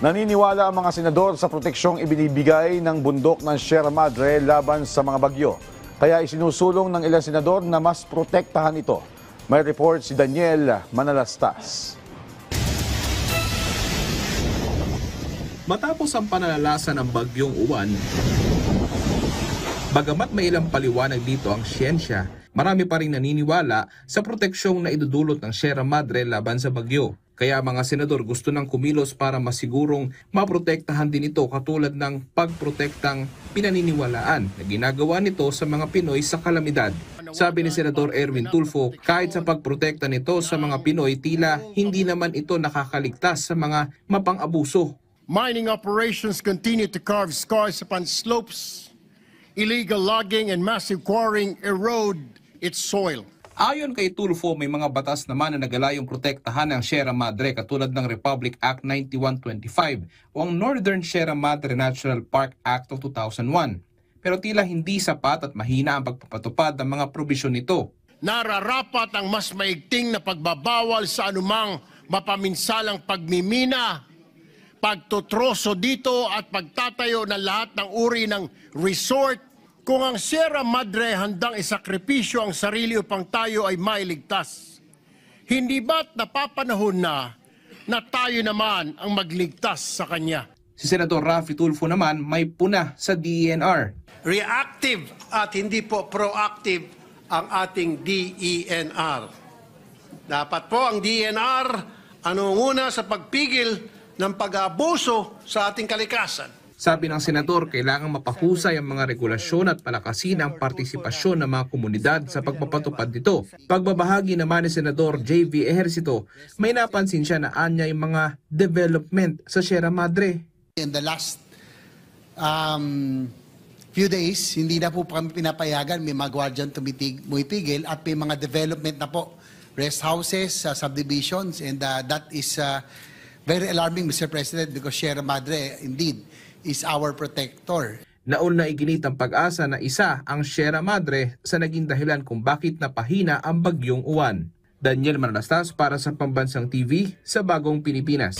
Naniniwala ang mga senador sa proteksyong ibinibigay ng bundok ng Sierra Madre laban sa mga bagyo. Kaya isinusulong ng ilang senador na mas protektahan ito. May report si Daniel Manalastas. Matapos ang pananalasa ng bagyong Uwan, bagamat may ilang paliwanag dito ang siyensya, marami pa rin naniniwala sa proteksyong na idudulot ng Sierra Madre laban sa bagyo. Kaya mga senador gusto ng kumilos para masigurong maprotektahan din ito katulad ng pagprotektang pinaniniwalaan na ginagawa nito sa mga Pinoy sa kalamidad. Sabi ni Senador Erwin Tulfo, kahit sa pagprotekta nito sa mga Pinoy, tila hindi naman ito nakakaligtas sa mga mapang-abuso. Mining operations continue to carve scars upon slopes. Illegal logging and massive quarrying erode its soil. Ayon kay Tulfo, may mga batas naman na nagalayong protektahan ng Sierra Madre katulad ng Republic Act 9125 o ang Northern Sierra Madre National Park Act of 2001. Pero tila hindi sapat at mahina ang pagpapatupad ng mga probisyon nito. Nararapat ang mas maigting na pagbabawal sa anumang mapaminsalang pagmimina, pagtutroso dito at pagtatayo ng lahat ng uri ng resort. Kung ang Sierra Madre handang isakripisyo ang sarili upang tayo ay mailigtas, hindi ba't napapanahon na tayo naman ang magligtas sa kanya? Si Senador Raffy Tulfo naman may puna sa DENR. Reactive at hindi po proactive ang ating DENR. Dapat po ang DENR anunguna sa pagpigil ng pag-aabuso sa ating kalikasan. Sabi ng senador, kailangang mapahusay ang mga regulasyon at palakasin ang partisipasyon ng mga komunidad sa pagpapatupad nito. Pagbabahagi naman ni Senador J.V. Ejercito, may napansin siya na anya yung mga development sa Sierra Madre. In the last few days, hindi na po kami pinapayagan, may mga guardian tumipigil at may mga development na po, rest houses, subdivisions, and that is very alarming, Mr. President, because Sierra Madre indeed is our protector. Nauna iginit ang Pag-asa na isa ang Sierra Madre sa naging dahilan kung bakit napahina ang bagyong Uwan. Daniel Manalastas para sa Pambansang TV sa Bagong Pilipinas.